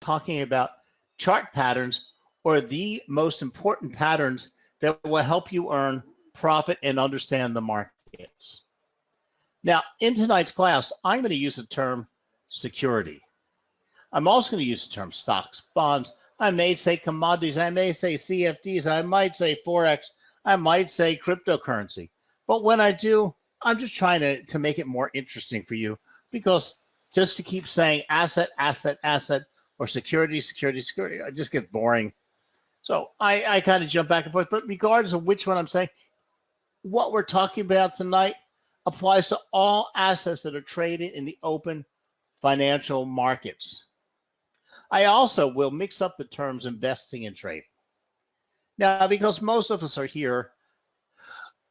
talking about chart patterns, or the most important patterns that will help you earn profit and understand the markets. Now, in tonight's class, I'm going to use the term security. I'm also going to use the term stocks, bonds. I may say commodities. I may say CFDs. I might say Forex. I might say cryptocurrency. But when I do, I'm just trying to make it more interesting for you, because just to keep saying asset, asset, asset, or security, security, security, it just gets boring. So I kind of jump back and forth. But regardless of which one I'm saying, what we're talking about tonight applies to all assets that are traded in the open financial markets. I also will mix up the terms investing and trading. Now, because most of us are here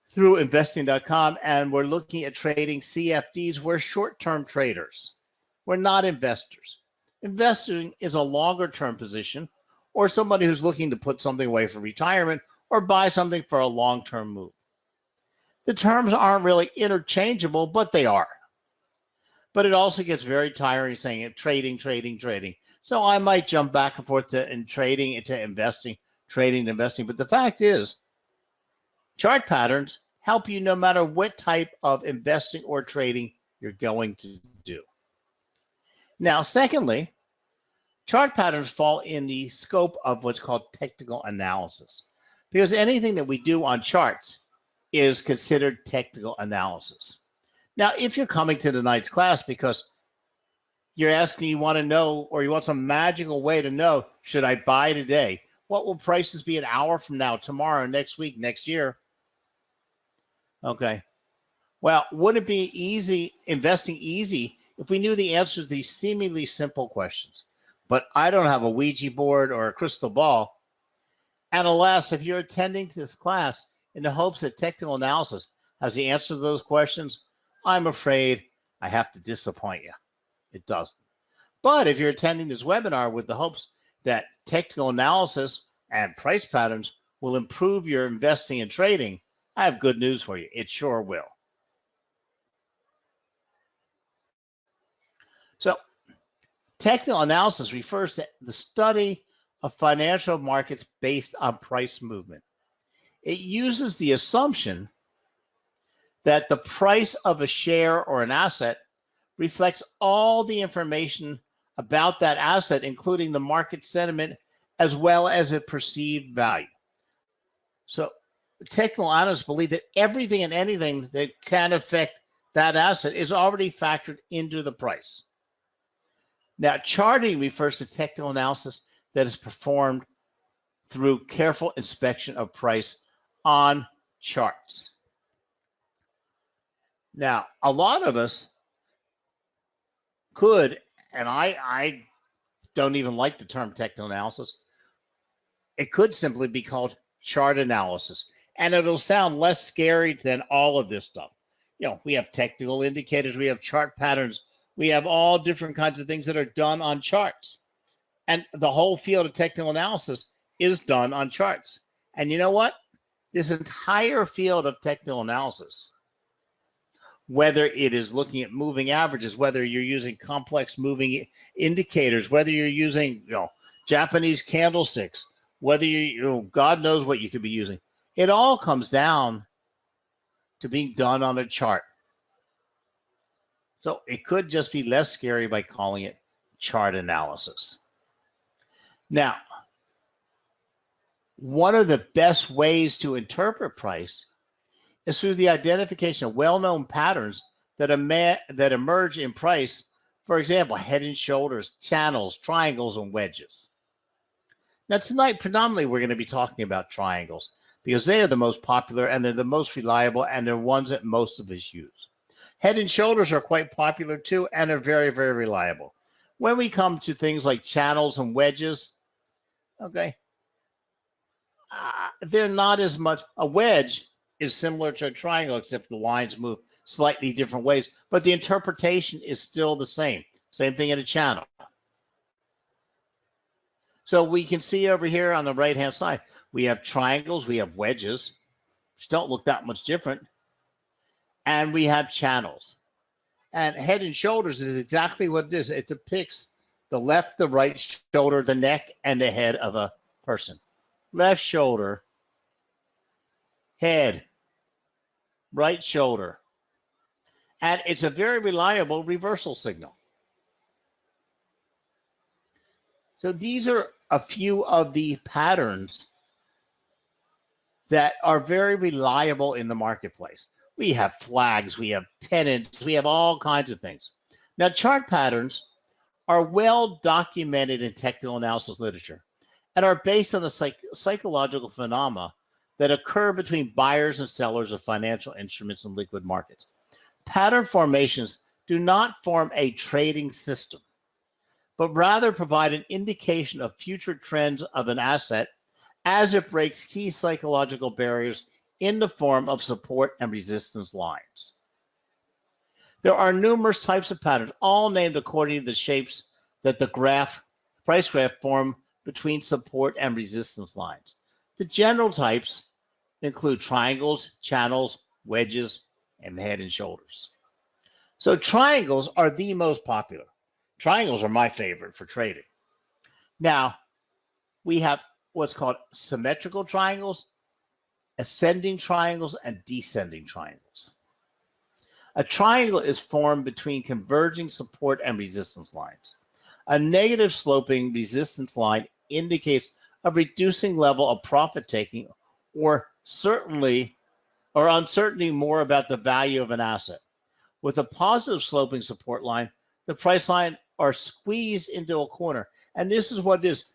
through investing.com and we're looking at trading CFDs, we're short-term traders. We're not investors. Investing is a longer-term position, or somebody who's looking to put something away for retirement or buy something for a long-term move. The terms aren't really interchangeable, but they are. But it also gets very tiring saying it, trading, trading, trading. So I might jump back and forth to trading into investing, trading to investing. But the fact is, chart patterns help you no matter what type of investing or trading you're going to do. Now, secondly, chart patterns fall in the scope of what's called technical analysis, because anything that we do on charts is considered technical analysis. Now, if you're coming to tonight's class because you're asking, you want to know, or you want some magical way to know, should I buy today? What will prices be an hour from now, tomorrow, next week, next year? Okay. Well, would it be easy, investing easy, if we knew the answer to these seemingly simple questions? But I don't have a Ouija board or a crystal ball. And alas, if you're attending this class in the hopes that technical analysis has the answer to those questions, I'm afraid I have to disappoint you. It doesn't. But if you're attending this webinar with the hopes that technical analysis and price patterns will improve your investing and trading, I have good news for you. It sure will. So, technical analysis refers to the study of financial markets based on price movement. It uses the assumption that the price of a share or an asset reflects all the information about that asset, including the market sentiment, as well as its perceived value. So technical analysts believe that everything and anything that can affect that asset is already factored into the price. Now, charting refers to technical analysis that is performed through careful inspection of price on charts. Now, a lot of us could, and I don't even like the term technical analysis, it could simply be called chart analysis, and it'll sound less scary than all of this stuff. You know, we have technical indicators, we have chart patterns, we have all different kinds of things that are done on charts. And the whole field of technical analysis is done on charts. And you know what? This entire field of technical analysis, whether it is looking at moving averages, whether you're using complex moving indicators, whether you're using Japanese candlesticks, whether God knows what you could be using, it all comes down to being done on a chart. So it could just be less scary by calling it chart analysis. Now, one of the best ways to interpret price is through the identification of well-known patterns that emerge in price. For example, head and shoulders, channels, triangles, and wedges. Now tonight, predominantly, we're going to be talking about triangles because they are the most popular and they're the most reliable and they're ones that most of us use. Head and shoulders are quite popular too and are very, very reliable. When we come to things like channels and wedges, okay, they're not as much. A wedge is similar to a triangle, except the lines move slightly different ways, but the interpretation is still the same. Same thing in a channel. So we can see over here on the right-hand side, we have triangles, we have wedges, which don't look that much different, and we have channels. And head and shoulders is exactly what it is. It depicts the left, the right shoulder, the neck, and the head of a person. Left shoulder, head, right shoulder. And it's a very reliable reversal signal. So these are a few of the patterns that are very reliable in the marketplace. We have flags, we have pennants, we have all kinds of things. Now, chart patterns are well documented in technical analysis literature and are based on the psychological phenomena that occur between buyers and sellers of financial instruments in liquid markets. Pattern formations do not form a trading system, but rather provide an indication of future trends of an asset as it breaks key psychological barriers in the form of support and resistance lines. There are numerous types of patterns, all named according to the shapes that the price graph form between support and resistance lines. The general types include triangles, channels, wedges, and head and shoulders. So triangles are the most popular. Triangles are my favorite for trading. Now, we have what's called symmetrical triangles, ascending triangles, and descending triangles. A triangle is formed between converging support and resistance lines. A negative sloping resistance line indicates a reducing level of profit taking or uncertainty more about the value of an asset. With a positive sloping support line, the price line are squeezed into a corner. And this is what it is.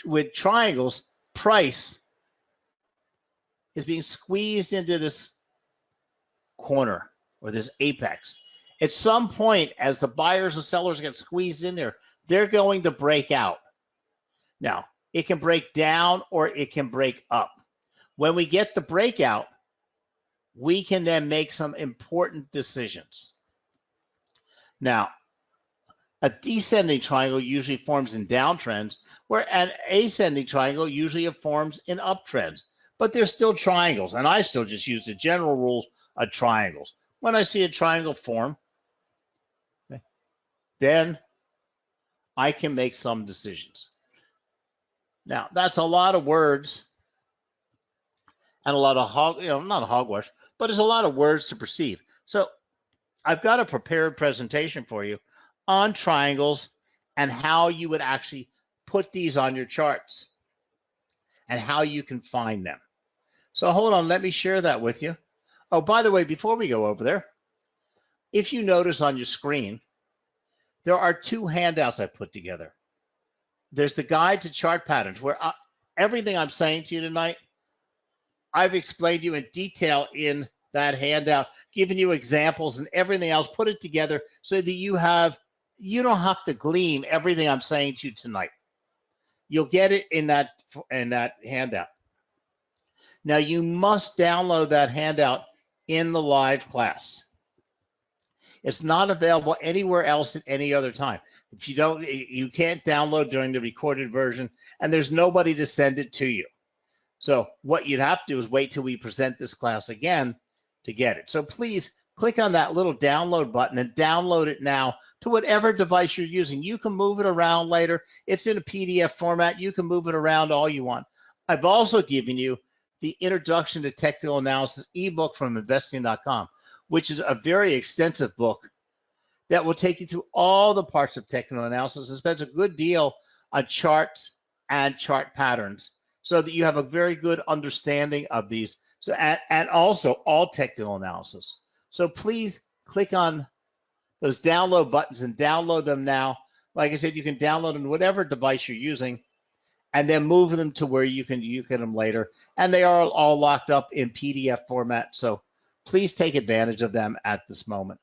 With triangles, price is being squeezed into this corner or this apex. At some point, as the buyers and sellers get squeezed in there, they're going to break out. Now, it can break down or it can break up. When we get the breakout, we can then make some important decisions. Now, a descending triangle usually forms in downtrends, where an ascending triangle usually forms in uptrends. But they're still triangles, and I still just use the general rules of triangles. When I see a triangle form, then I can make some decisions. Now, that's a lot of words and a lot of not hogwash, but it's a lot of words to perceive. So I've got a prepared presentation for you on triangles and how you would actually put these on your charts and how you can find them. So hold on, let me share that with you. Oh, by the way, before we go over there, if you notice on your screen, there are two handouts I put together. There's the guide to chart patterns, where everything I'm saying to you tonight, I've explained to you in detail in that handout, giving you examples and everything else, put it together so that you don't have to glean everything I'm saying to you tonight. You'll get it in that handout. Now, you must download that handout in the live class. It's not available anywhere else at any other time. If you don't, you can't download during the recorded version, and there's nobody to send it to you. So what you'd have to do is wait till we present this class again to get it. So please click on that little download button and download it now to whatever device you're using. You can move it around later. It's in a PDF format. You can move it around all you want. I've also given you the Introduction to Technical Analysis ebook from investing.com, which is a very extensive book that will take you through all the parts of technical analysis and spends a good deal on charts and chart patterns so that you have a very good understanding of these. So, and also all technical analysis. So please click on those download buttons and download them now. Like I said, you can download them to whatever device you're using and then move them to where you can get them later. And they are all locked up in PDF format. So please take advantage of them at this moment.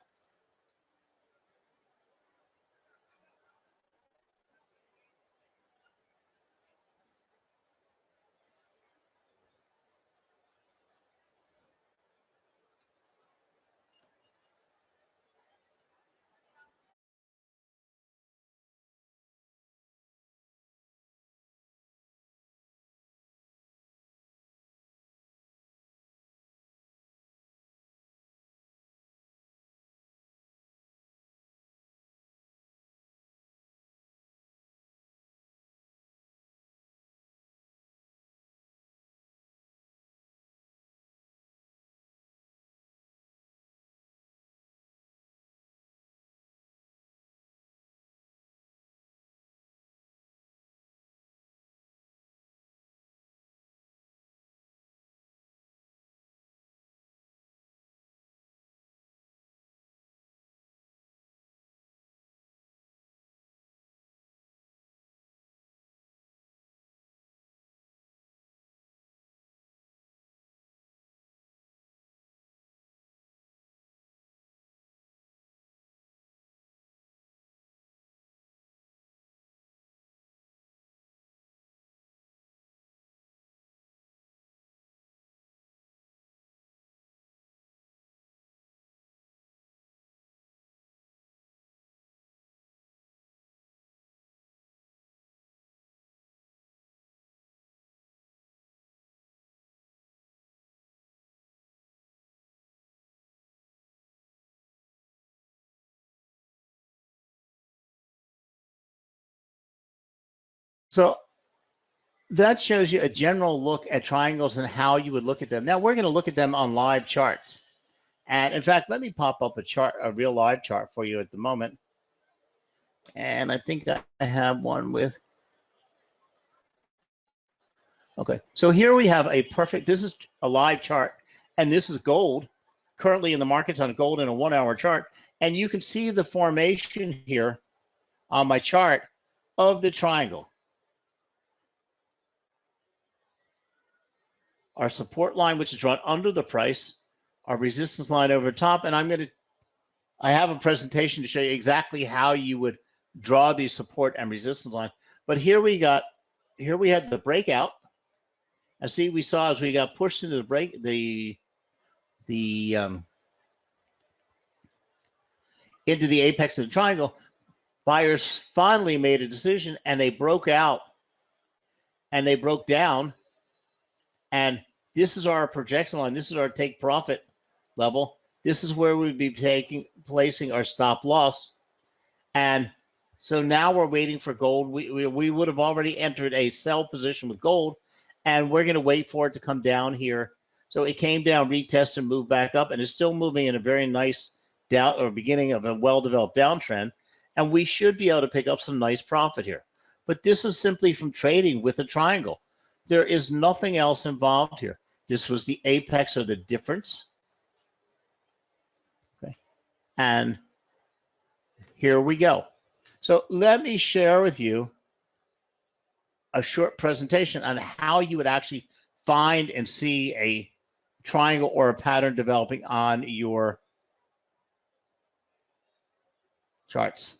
So that shows you a general look at triangles and how you would look at them. Now we're going to look at them on live charts. And in fact, let me pop up a chart, a real live chart for you at the moment. And I think I have one with, okay. So here we have a perfect, this is a live chart, and this is gold. Currently in the markets on gold in a 1 hour chart. And you can see the formation here on my chart of the triangle. Our support line, which is drawn under the price, our resistance line over top, and I have a presentation to show you exactly how you would draw these support and resistance lines. But here we had the breakout. And see, we saw as we got pushed into into the apex of the triangle, buyers finally made a decision and they broke out and they broke down. And this is our projection line. This is our take profit level. This is where we'd be placing our stop loss. And so now we're waiting for gold. We would have already entered a sell position with gold, and we're going to wait for it to come down here. So it came down, retested, and moved back up, and it's still moving in a very nice down or beginning of a well-developed downtrend. And we should be able to pick up some nice profit here. But this is simply from trading with a triangle. There is nothing else involved here. This was the apex or the difference. Okay. And here we go. So let me share with you a short presentation on how you would actually find and see a triangle or a pattern developing on your charts.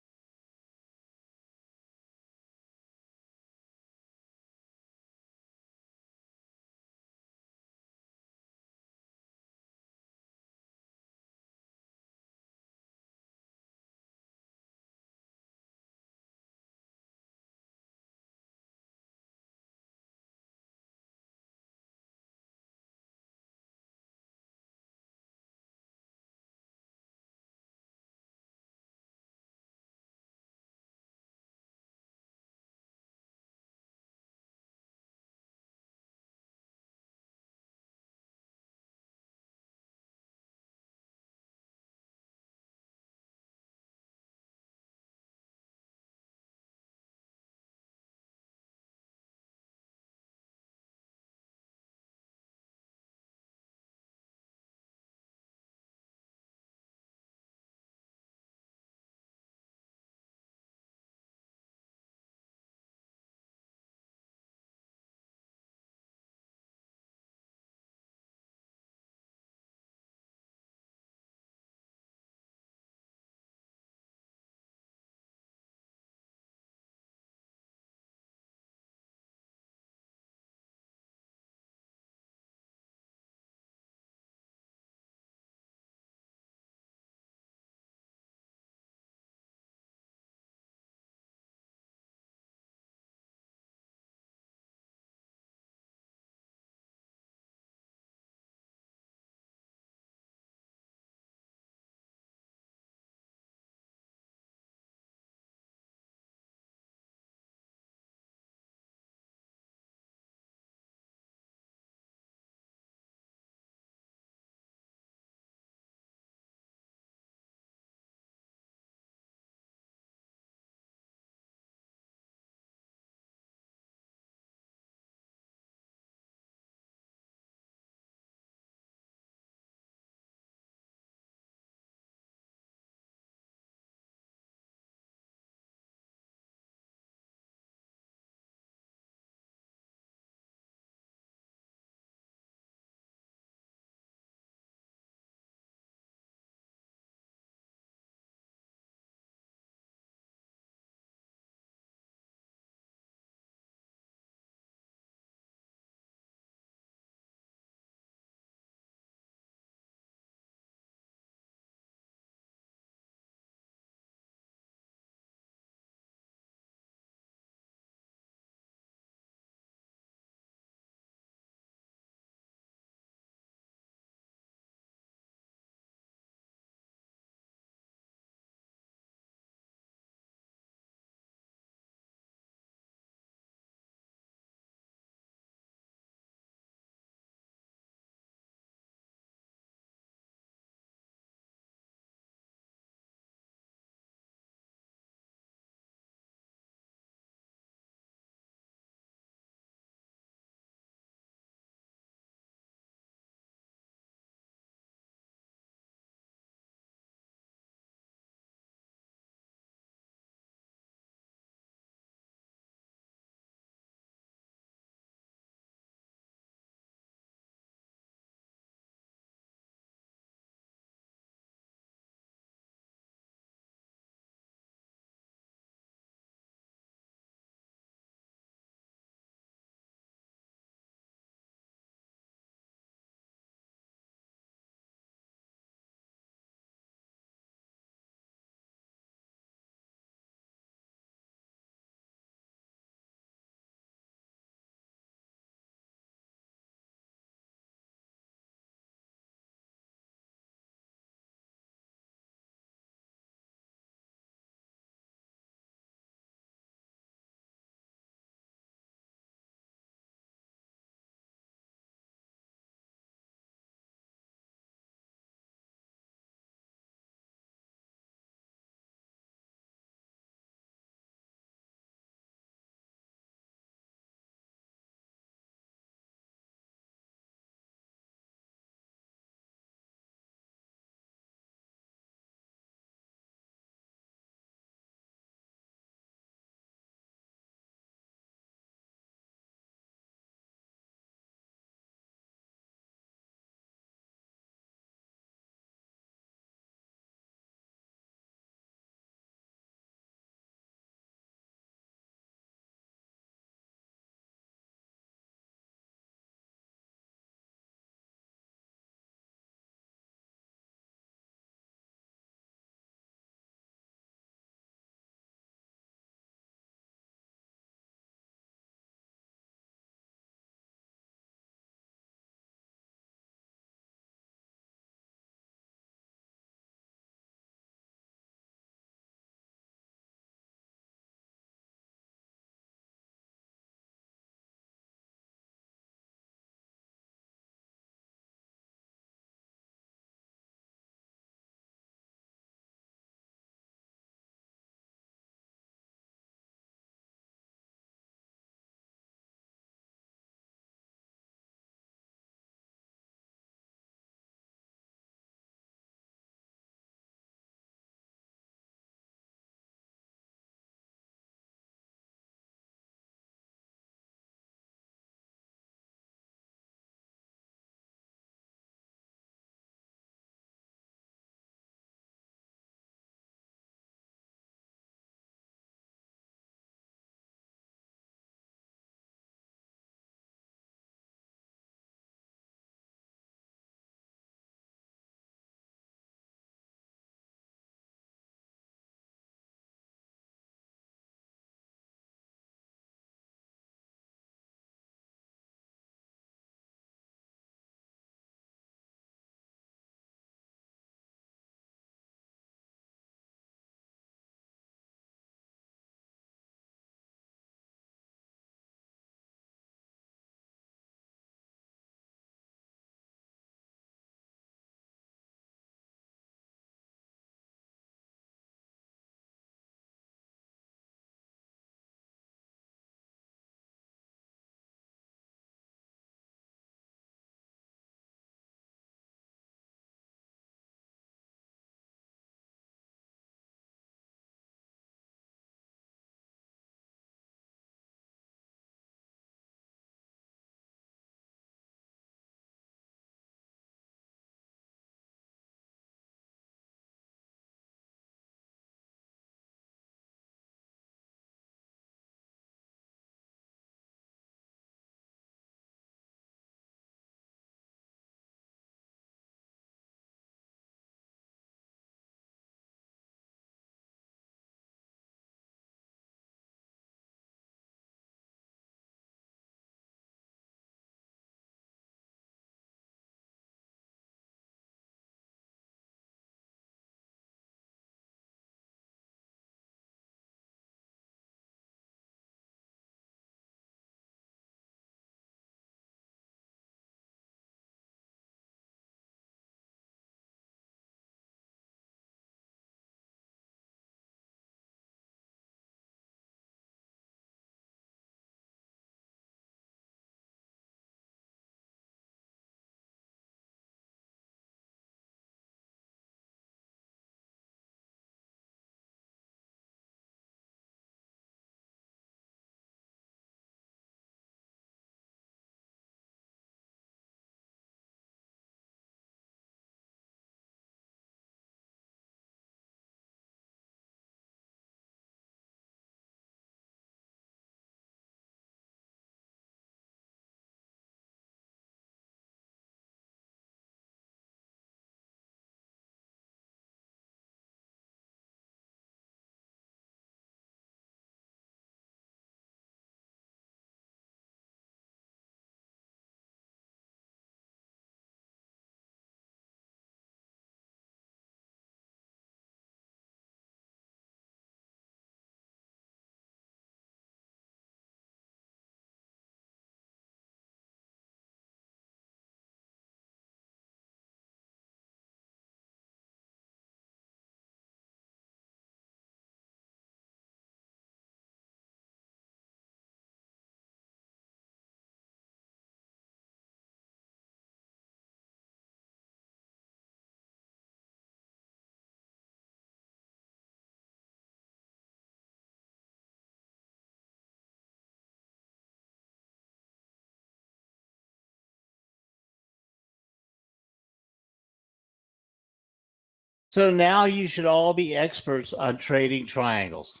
So now you should all be experts on trading triangles.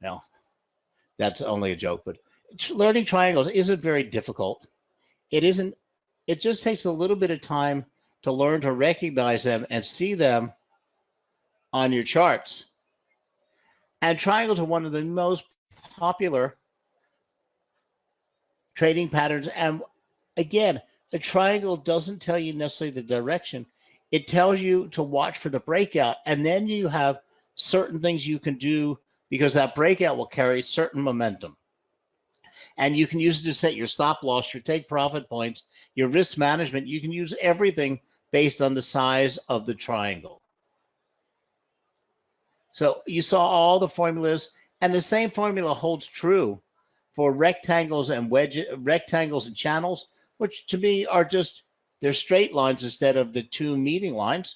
Now, that's only a joke, but learning triangles isn't very difficult. It isn't, it just takes a little bit of time to learn to recognize them and see them on your charts. And triangles are one of the most popular trading patterns. And again, the triangle doesn't tell you necessarily the direction. It tells you to watch for the breakout, and then you have certain things you can do because that breakout will carry certain momentum. And you can use it to set your stop loss, your take profit points, your risk management. You can use everything based on the size of the triangle. So you saw all the formulas, and the same formula holds true for rectangles and rectangles and channels, which to me are just, they're straight lines instead of the two meeting lines.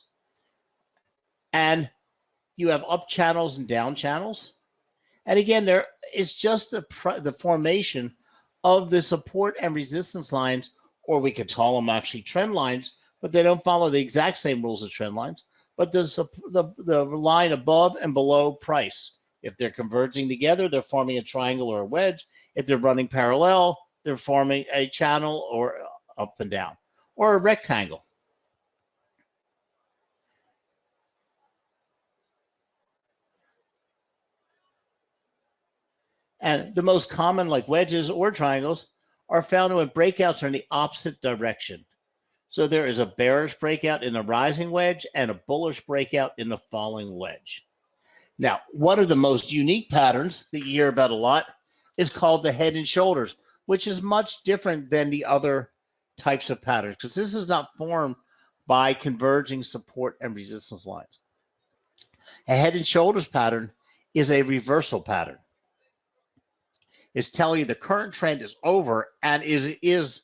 And you have up channels and down channels. And again, there is just the formation of the support and resistance lines, or we could call them actually trend lines, but they don't follow the exact same rules as trend lines. But the line above and below price, if they're converging together, they're forming a triangle or a wedge. If they're running parallel, they're forming a channel or up and down, or a rectangle. And the most common, like wedges or triangles, are found when breakouts are in the opposite direction. So there is a bearish breakout in a rising wedge and a bullish breakout in the falling wedge. Now, one of the most unique patterns that you hear about a lot is called the head and shoulders, which is much different than the other types of patterns, because this is not formed by converging support and resistance lines. A head and shoulders pattern is a reversal pattern. It's telling you the current trend is over and is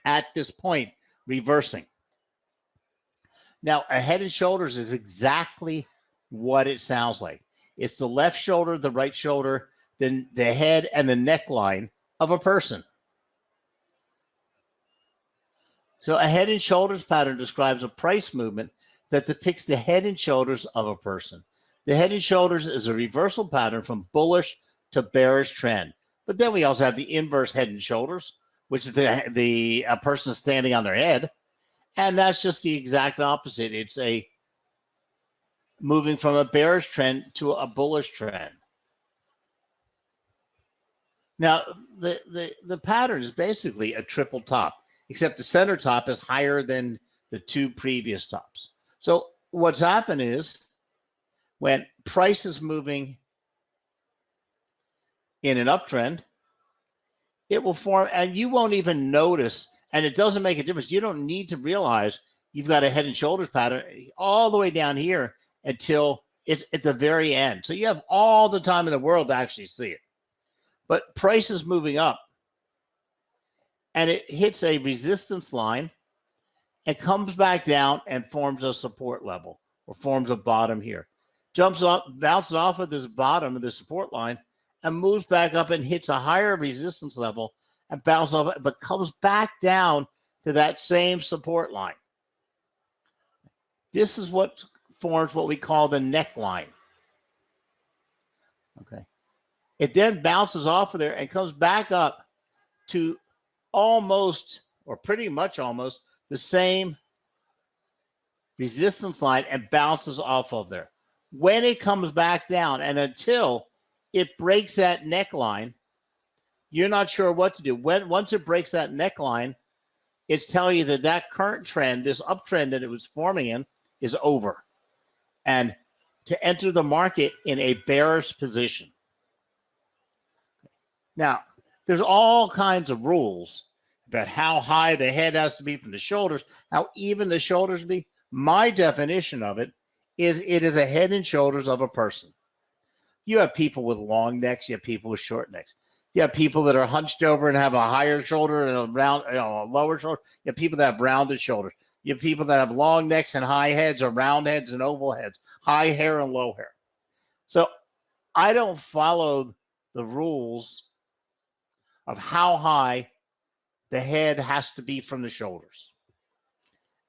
at this point reversing. Now, a head and shoulders is exactly what it sounds like. It's the left shoulder, the right shoulder, then the head and the neckline of a person. So a head and shoulders pattern describes a price movement that depicts the head and shoulders of a person. The head and shoulders is a reversal pattern from bullish to bearish trend. But then we also have the inverse head and shoulders, which is the person standing on their head. And that's just the exact opposite. It's a moving from a bearish trend to a bullish trend. Now, the pattern is basically a triple top, except the center top is higher than the two previous tops. So what's happened is when price is moving in an uptrend, it will form, and you won't even notice, and it doesn't make a difference. You don't need to realize you've got a head and shoulders pattern all the way down here until it's at the very end. So you have all the time in the world to actually see it. But price is moving up, and it hits a resistance line and comes back down and forms a support level, or forms a bottom here. Jumps up, bounces off of this bottom of the support line, and moves back up and hits a higher resistance level and bounces off it, but comes back down to that same support line. This is what forms what we call the neckline. Okay. It then bounces off of there and comes back up to almost, or pretty much almost, the same resistance line and bounces off of there. When it comes back down and until it breaks that neckline, you're not sure what to do. Once it breaks that neckline, it's telling you that that current trend, this uptrend that it was forming in, is over. And to enter the market in a bearish position. Now, there's all kinds of rules about how high the head has to be from the shoulders, how even the shoulders be. My definition of it is a head and shoulders of a person. You have people with long necks, you have people with short necks. You have people that are hunched over and have a higher shoulder and a lower shoulder. You have people that have rounded shoulders. You have people that have long necks and high heads, or round heads and oval heads, high hair and low hair. So I don't follow the rules of how high the head has to be from the shoulders.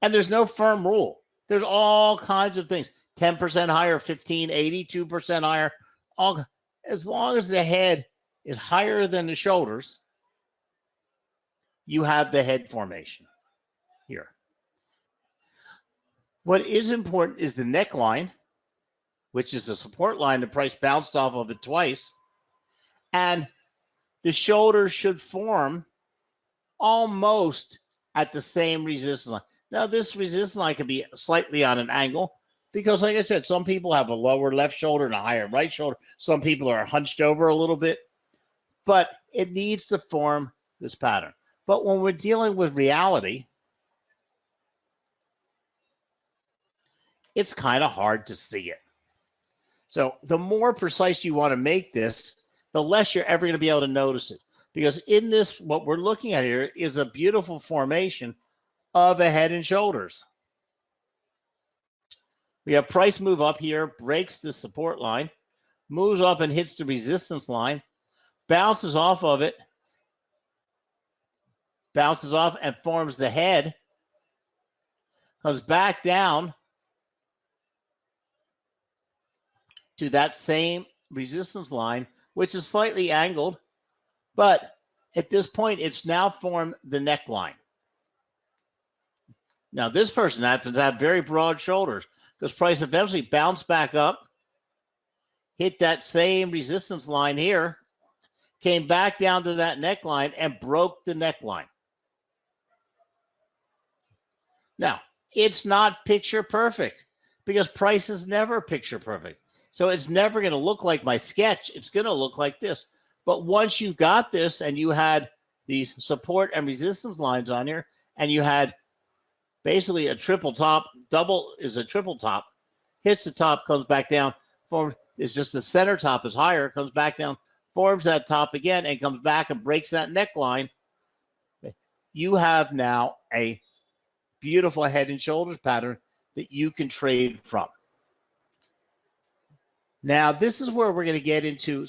And there's no firm rule. There's all kinds of things. 10% higher, 15, 82% higher. All, as long as the head is higher than the shoulders, you have the head formation here. What is important is the neckline, which is the support line. The price bounced off of it twice. And the shoulders should form almost at the same resistance line. Now, this resistance line can be slightly on an angle because, like I said, some people have a lower left shoulder and a higher right shoulder. Some people are hunched over a little bit, but it needs to form this pattern. But when we're dealing with reality, it's kind of hard to see it. So the more precise you want to make this, the less you're ever going to be able to notice it. Because in this, what we're looking at here is a beautiful formation of a head and shoulders. We have price move up here, breaks the support line, moves up and hits the resistance line, bounces off of it, bounces off and forms the head, comes back down to that same resistance line, which is slightly angled, but at this point, it's now formed the neckline. Now, this person happens to have very broad shoulders because price eventually bounced back up, hit that same resistance line here, came back down to that neckline and broke the neckline. Now, it's not picture perfect because price is never picture perfect. So it's never going to look like my sketch. It's going to look like this. But once you got this and you had these support and resistance lines on here, and you had basically a triple top, double is a triple top, hits the top, comes back down, forms, it's just the center top is higher, comes back down, forms that top again, and comes back and breaks that neckline. You have now a beautiful head and shoulders pattern that you can trade from. Now, this is where we're going to get into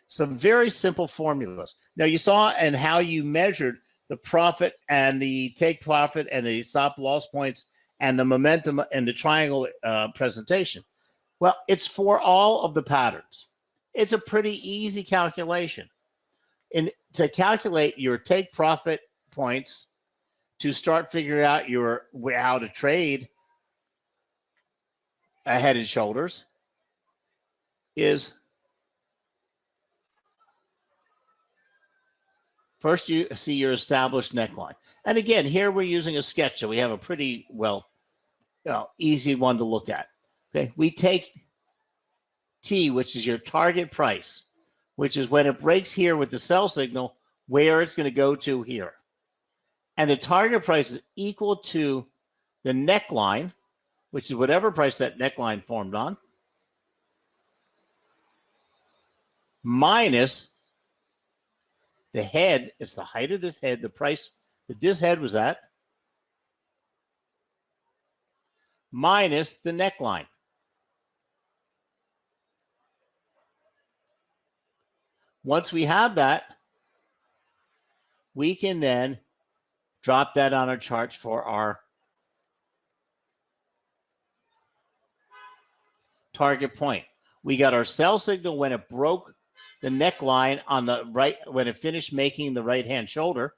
some very simple formulas. Now, you saw and how you measured the profit and the take profit and the stop loss points and the momentum and the triangle presentation. Well, it's for all of the patterns. It's a pretty easy calculation. And to calculate your take profit points, to start figuring out how to trade a head and shoulders, is first you see your established neckline. And again, here we're using a sketch, so we have a pretty, well, easy one to look at. Okay, we take T, which is your target price, which is when it breaks here with the sell signal, where it's going to go to here. And the target price is equal to the neckline, which is whatever price that neckline formed on, minus the head. It's the height of this head, the price that this head was at, minus the neckline. Once we have that, we can then drop that on our charts for our target point. We got our sell signal when it broke the neckline on the right, when it finished making the right-hand shoulder,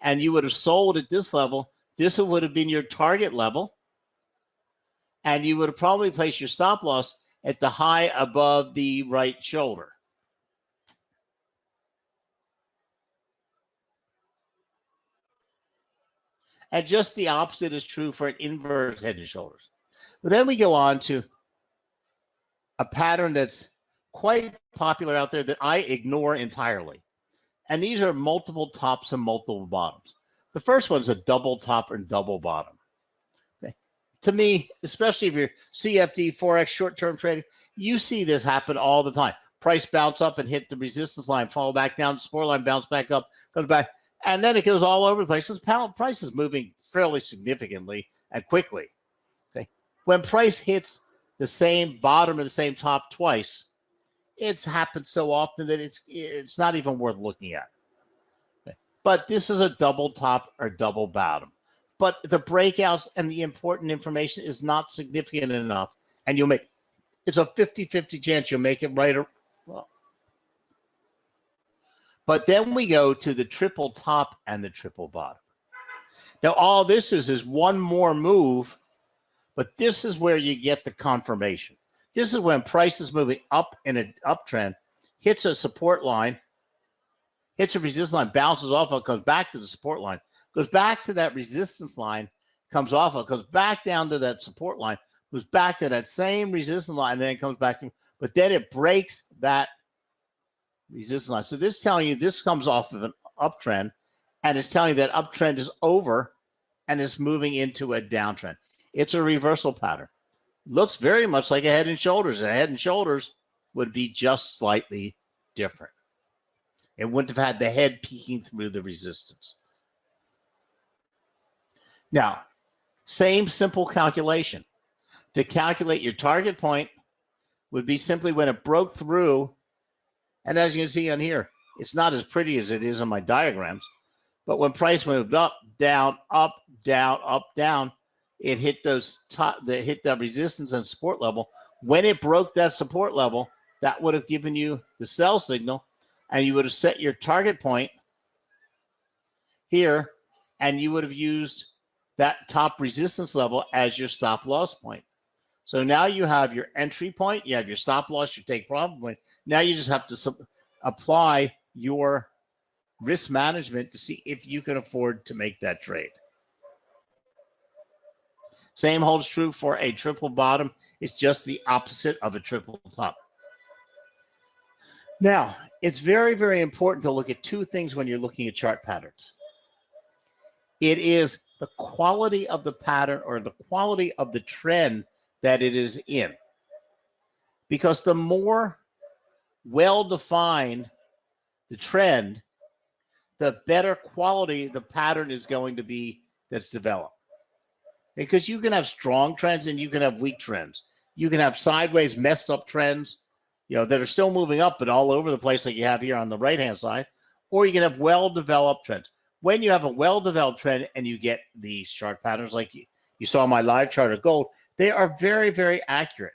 and you would have sold at this level. This would have been your target level, and you would have probably placed your stop loss at the high above the right shoulder. And just the opposite is true for an inverse head and shoulders. But then we go on to a pattern that's quite popular out there that I ignore entirely. And these are multiple tops and multiple bottoms. The first one is a double top and double bottom. Okay. To me, especially if you're CFD, Forex, short-term trading, you see this happen all the time. Price bounce up and hit the resistance line, fall back down, support line bounce back up, comes back, and then it goes all over the place. Price is moving fairly significantly and quickly. Okay. When price hits the same bottom or the same top twice, it's happened so often that it's not even worth looking at. Okay. But this is a double top or double bottom. but the breakouts and the important information is not significant enough, and you'll make, it's a 50-50 chance you'll make it right or well. But then we go to the triple top and the triple bottom. Now all this is one more move, but this is where you get the confirmation. This is when price is moving up in an uptrend, hits a support line, hits a resistance line, bounces off of it, comes back to the support line, goes back to that resistance line, comes off of it, comes back down to that support line, goes back to that same resistance line, and then it comes back to, but then it breaks that resistance line. So this is telling you this comes off of an uptrend, and it's telling you that uptrend is over and is moving into a downtrend. It's a reversal pattern. Looks very much like a head and shoulders. A head and shoulders would be just slightly different. It wouldn't have had the head peeking through the resistance. Now, same simple calculation. To calculate your target point would be simply when it broke through, and as you can see on here, it's not as pretty as it is on my diagrams, but when price moved up, down, up, down, up, down, it hit those hit that resistance and support level. When it broke that support level, that would have given you the sell signal, and you would have set your target point here, and you would have used that top resistance level as your stop loss point. So now you have your entry point, you have your stop loss, your take profit point. Now you just have to apply your risk management to see if you can afford to make that trade. Same holds true for a triple bottom. It's just the opposite of a triple top. Now, it's very, very important to look at two things when you're looking at chart patterns. It is the quality of the pattern or the quality of the trend that it is in. Because the more well-defined the trend, the better quality the pattern is going to be that's developed. Because you can have strong trends and you can have weak trends. You can have sideways, messed up trends, that are still moving up, but all over the place like you have here on the right-hand side. Or you can have well-developed trends. When you have a well-developed trend and you get these chart patterns like you saw my live chart of gold, they are very, very accurate.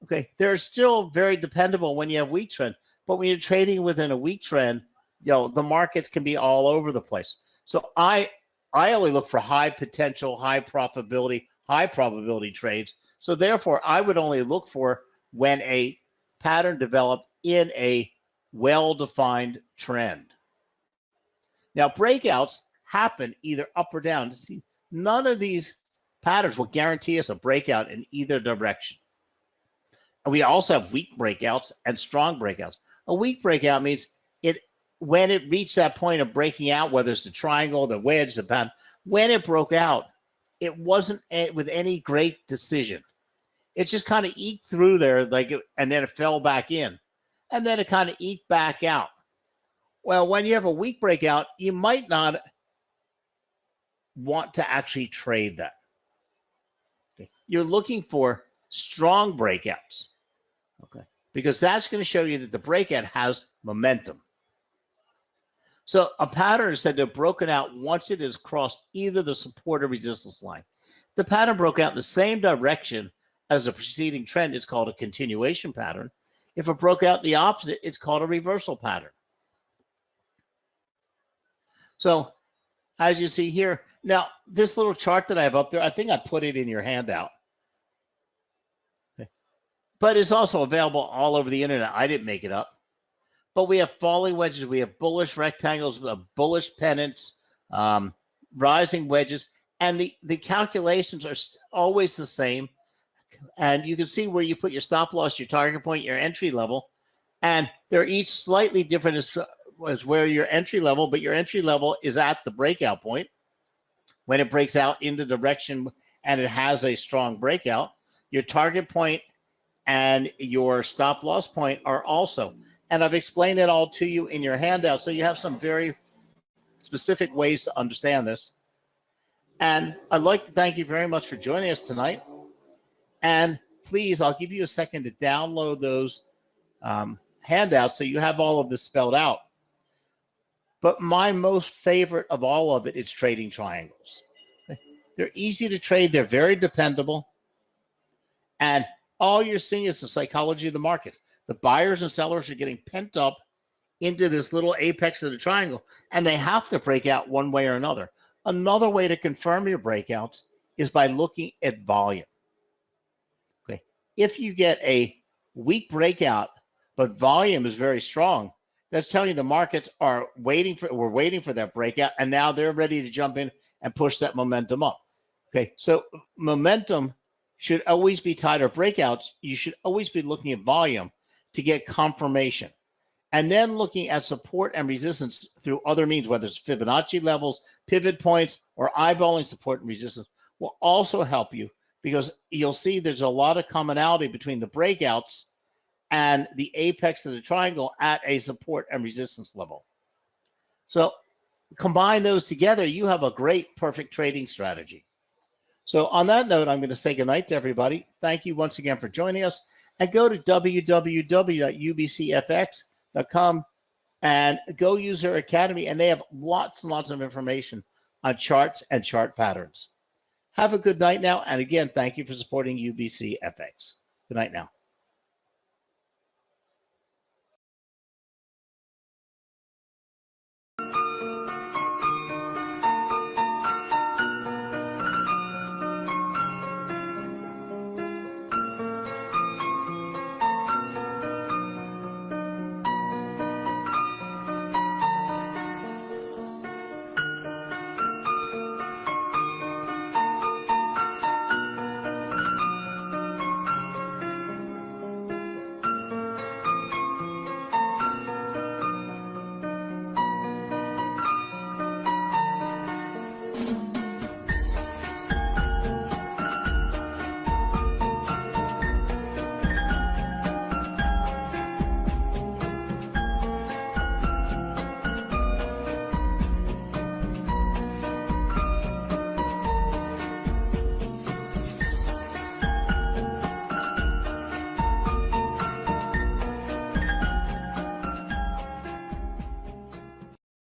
Okay, they're still very dependable when you have weak trend, but when you're trading within a weak trend, the markets can be all over the place. So I only look for high potential, high profitability, high probability trades. So therefore, I would only look for when a pattern developed in a well-defined trend. Now, breakouts happen either up or down. See, none of these patterns will guarantee us a breakout in either direction. And we also have weak breakouts and strong breakouts. A weak breakout means when it reached that point of breaking out, whether it's the triangle, the wedge, the pattern, when it broke out, it wasn't with any great decision. It just kind of eked through there, and then it fell back in, and then it kind of eked back out. Well, when you have a weak breakout, you might not want to actually trade that. Okay. You're looking for strong breakouts, okay, because that's going to show you that the breakout has momentum. So a pattern is said to have broken out once it has crossed either the support or resistance line. The pattern broke out in the same direction as the preceding trend. It's called a continuation pattern. If it broke out the opposite, it's called a reversal pattern. So as you see here, now this little chart that I have up there, I think I put it in your handout. Okay. But it's also available all over the internet. I didn't make it up. But we have falling wedges, we have bullish rectangles, bullish pennants, rising wedges, and the calculations are always the same. And you can see where you put your stop loss, your target point, your entry level, and they're each slightly different as where your entry level, but your entry level is at the breakout point when it breaks out in the direction and it has a strong breakout. Your target point and your stop loss point are also. And I've explained it all to you in your handout, so you have some very specific ways to understand this. And I'd like to thank you very much for joining us tonight. And please, I'll give you a second to download those handouts so you have all of this spelled out. But my most favorite of all of it is trading triangles. They're easy to trade. They're very dependable. And all you're seeing is the psychology of the market. The buyers and sellers are getting pent up into this little apex of the triangle, and they have to break out one way or another. Another way to confirm your breakouts is by looking at volume. Okay. If you get a weak breakout, but volume is very strong, that's telling you the markets are waiting for that breakout, and now they're ready to jump in and push that momentum up. Okay, so momentum should always be tied, or breakouts, you should always be looking at volume to get confirmation. And then looking at support and resistance through other means, whether it's Fibonacci levels, pivot points, or eyeballing support and resistance, will also help you, because you'll see there's a lot of commonality between the breakouts and the apex of the triangle at a support and resistance level. So combine those together, you have a great, perfect trading strategy. So on that note, I'm going to say goodnight to everybody. Thank you once again for joining us. And go to www.ubcfx.com and go use their academy, and they have lots and lots of information on charts and chart patterns. Have a good night now. And again, thank you for supporting UBCFX. Good night now.